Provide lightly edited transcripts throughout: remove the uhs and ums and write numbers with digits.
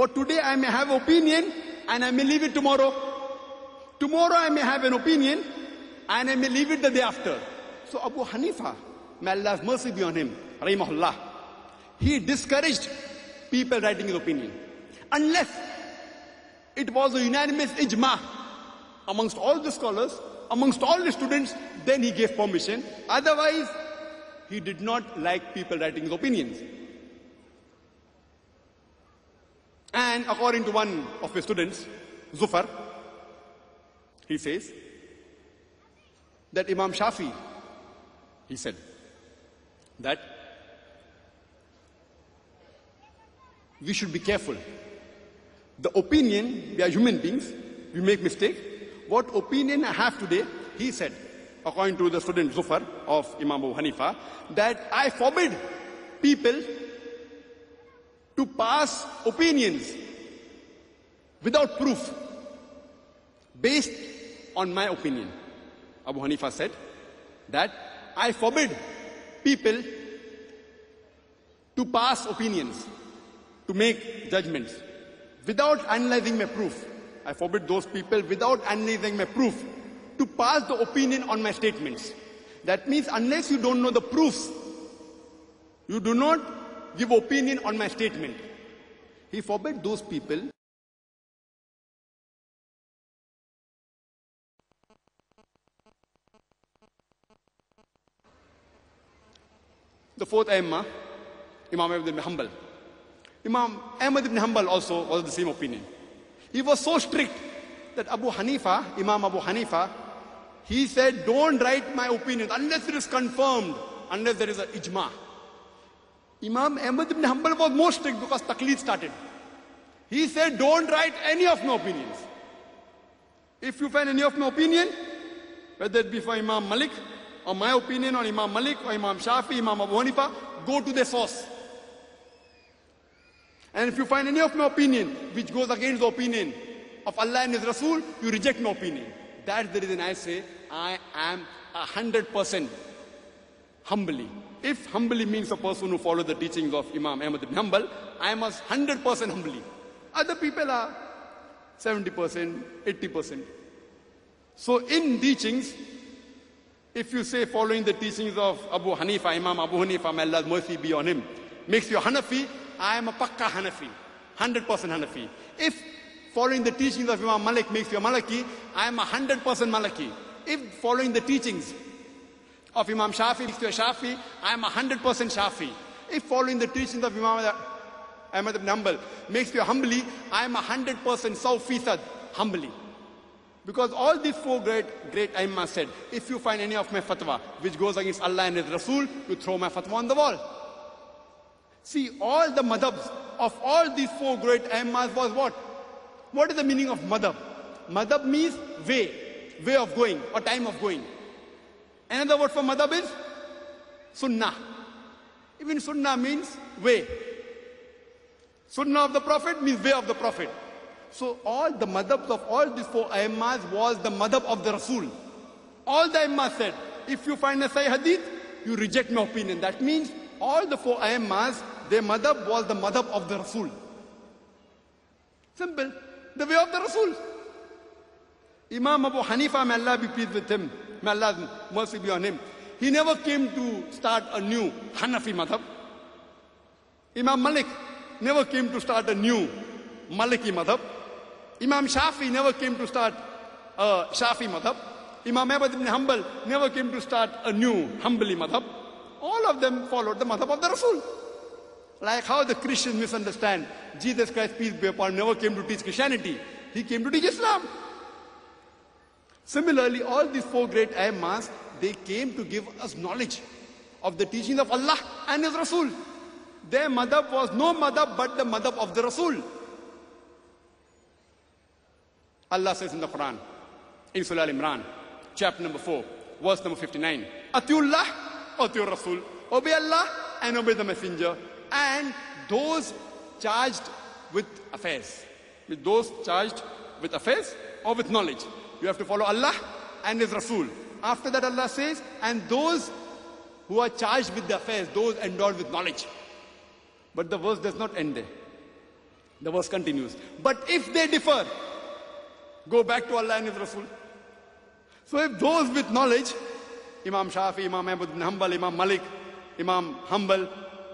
For today I may have opinion and I may leave it tomorrow. Tomorrow I may have an opinion and I may leave it the day after. So Abu Hanifa, may Allah's mercy be on him, rahimahullah, he discouraged people writing his opinion. Unless it was a unanimous ijma amongst all the scholars, amongst all the students, then he gave permission. Otherwise, he did not like people writing his opinions. And according to one of his students, Zufar, he says that Imam Shafi, he said that we should be careful. The opinion, we are human beings, we make mistake. What opinion I have today, he said, according to the student Zufar of Imam Abu Hanifa, that I forbid people to pass opinions without proof, based on my opinion. Abu Hanifa said that I forbid people to pass opinions, to make judgments, without analyzing my proof. I forbid those people without analyzing my proof to pass the opinion on my statements. That means unless you don't know the proofs, you do not give opinion on my statement. He forbid those people the fourth Aimma, Imam Ahmad ibn Hanbal. Imam Ahmad ibn Hanbal also was of the same opinion. He was so strict that Imam Abu Hanifa, he said, don't write my opinions unless it is confirmed, unless there is an ijma. Imam Ahmad ibn Hanbal was more strict because taqleed started. He said, don't write any of my opinions. If you find any of my opinion, whether it be for Imam Malik, or my opinion on Imam Malik, or Imam Shafi, Imam Abu Hanifa, go to the source. And if you find any of my opinion which goes against the opinion of Allah and His Rasul, you reject my opinion. That's the reason I say I am 100% humbly. If humbly means a person who follows the teachings of Imam Ahmad ibn Hanbal, I am 100% humbly. Other people are 70%, 80%. So in teachings, if you say following the teachings of Abu Hanifa, Imam Abu Hanifa, may Allah's mercy be on him, makes you Hanafi, I am a Pakka Hanafi, 100% Hanafi. If following the teachings of Imam Malik makes you a Maliki, I am 100% Maliki. If following the teachings of Imam Shafi makes you a Shafi, I am 100% Shafi. If following the teachings of Imam Ahmad ibn Hanbal makes you a Hanbali, I am 100% Sawfisad Hanbali. Because all these four great Aimmas said, if you find any of my fatwa which goes against Allah and His Rasul, you throw my fatwa on the wall. See, all the madhabs of all these four great Aimmas was what? What is the meaning of madhab? Madhab means way of going or time of going. Another word for madhab is sunnah. Even sunnah means way. Sunnah of the Prophet means way of the Prophet. So all the madhabs of all these four Aimmas was the madhab of the Rasul. All the Aimmas said, if you find a Sahih Hadith, you reject my opinion. That means all the four Aimmas, their madhab was the madhab of the Rasul. Simple. The way of the Rasul. Imam Abu Hanifa, may Allah be pleased with him, may Allah's mercy be on him, he never came to start a new Hanafi madhab. Imam Malik never came to start a new Maliki madhab. Imam Shafi never came to start a Shafi madhab. Imam Ahmad ibn Hanbal never came to start a new Hanbali madhab. All of them followed the madhab of the Rasul. Like how the Christians misunderstand, Jesus Christ, peace be upon him, never came to teach Christianity. He came to teach Islam. Similarly, all these four great Aimmas, they came to give us knowledge of the teachings of Allah and His Rasul. Their madhab was no madhab but the madhab of the Rasul. Allah says in the Quran, in Surah Al-Imran, chapter number 4, verse number 59, Atiullah, Atiur Rasul, obey Allah and obey the Messenger, and those charged with affairs. With those charged with affairs or with knowledge. You have to follow Allah and His Rasul. After that Allah says, and those who are charged with the affairs, those endowed with knowledge. But the verse does not end there. The verse continues. But if they differ, go back to Allah and His Rasul. So if those with knowledge, Imam Shafi, Imam Ahmad ibn Hanbal, Imam Malik, Imam Hanbal,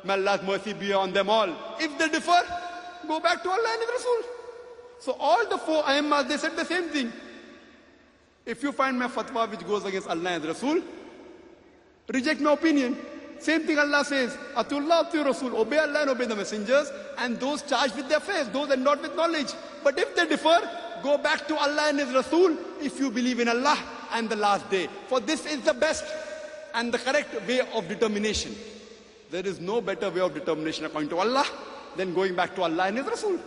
may Allah's mercy be on them all. If they differ, go back to Allah and His Rasul. So all the four Aimmas, they said the same thing. If you find my fatwa which goes against Allah and Rasul, reject my opinion. Same thing Allah says, Atullah, Atu Rasul, obey Allah and obey the messengers, and those charged with their faith, those endowed with knowledge. But if they differ, go back to Allah and His Rasul if you believe in Allah and the last day. For this is the best and the correct way of determination. There is no better way of determination according to Allah than going back to Allah and His Rasul.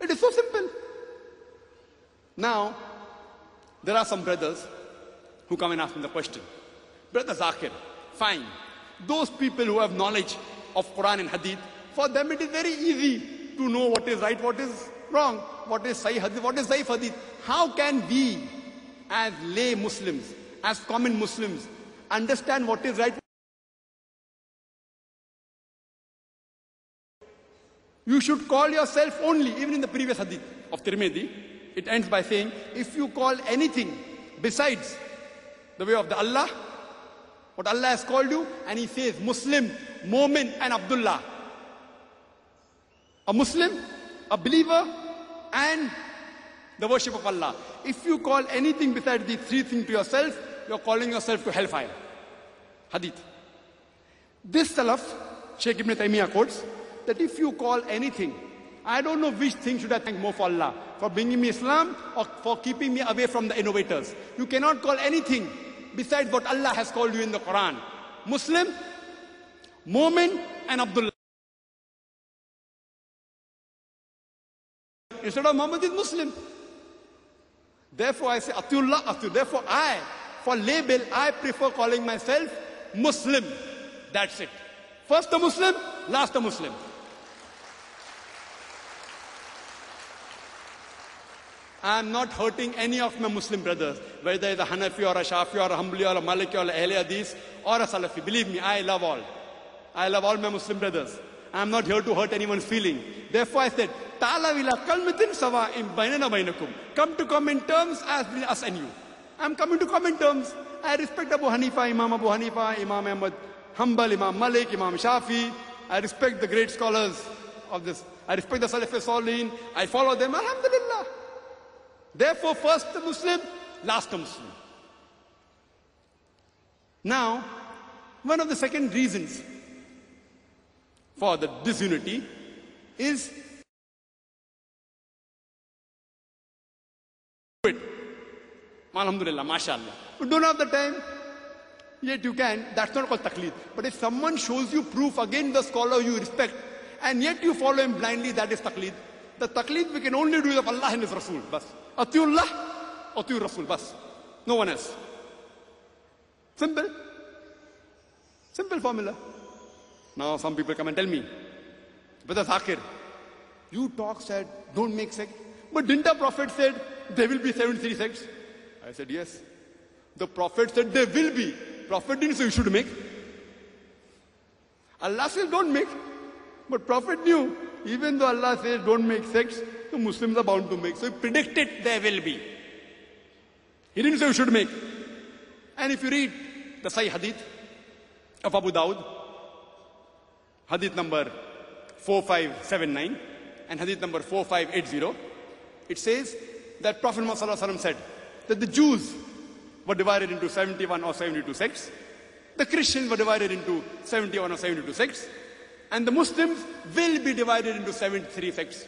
It is so simple. Now, there are some brothers who come and ask me the question. Brother Zakir, fine. Those people who have knowledge of Quran and Hadith, for them it is very easy to know what is right, what is wrong, what is Sahih Hadith, what is Zaif Hadith. How can we, as lay Muslims, as common Muslims, understand what is right? You should call yourself only, even in the previous Hadith of Tirmidhi, it ends by saying, if you call anything besides the way of the Allah, what Allah has called you, and He says Muslim, Mu'min and Abdullah. A Muslim, a believer, and the worship of Allah. If you call anything besides these three things to yourself, you're calling yourself to hellfire. Hadith. This Salaf, Shaykh Ibn Taymiyyah quotes, that if you call anything, I don't know which thing should I thank more for Allah, for bringing me Islam or for keeping me away from the innovators. You cannot call anything besides what Allah has called you in the Quran. Muslim, Mu'min and Abdullah. Instead of Muhammad is Muslim. Therefore I say Atiullah, Atu. Therefore I, for label, I prefer calling myself Muslim. That's it. First a Muslim, last a Muslim. I am not hurting any of my Muslim brothers, whether it's a Hanafi or a Shafi or a Hanbali or a Maliki or a Ahle Hadith or a Salafi. Believe me, I love all. I love all my Muslim brothers. I am not here to hurt anyone's feeling. Therefore I said, Ta'ala wila kalmatin sawa'im bainana bainakum. Come to common terms as between us and you. I am coming to common terms. I respect Abu Hanifa, Imam Abu Hanifa, Imam Ahmad Hanbal, Imam Malik, Imam Shafi. I respect the great scholars of this. I respect the Salaf Salihin. I follow them. Alhamdulillah. Therefore, first the Muslim, last the Muslim. Now, one of the second reasons for the disunity is it. Alhamdulillah, mashallah. We don't have the time, yet you can. That's not called taqleed. But if someone shows you proof against the scholar you respect, and yet you follow him blindly, that is taqleed. The taqleed we can only do of Allah and His Rasul. Bas. Atiullah, Atiur Rasul. Bas. No one else. Simple. Simple formula. Now some people come and tell me, Brother Zakir, you talk said, don't make sect. But didn't the Prophet said, there will be 73 sects? I said, yes. The Prophet said, there will be. Prophet didn't say you should make. Allah says, don't make. But Prophet knew, even though Allah says, don't make sects, the Muslims are bound to make. So he predicted there will be. He didn't say you should make. And if you read the Sahih Hadith of Abu Dawud, Hadith number 4579 and Hadith number 4580, it says that Prophet Muhammad said that the Jews were divided into 71 or 72 sects, the Christians were divided into 71 or 72 sects, and the Muslims will be divided into 73 sects.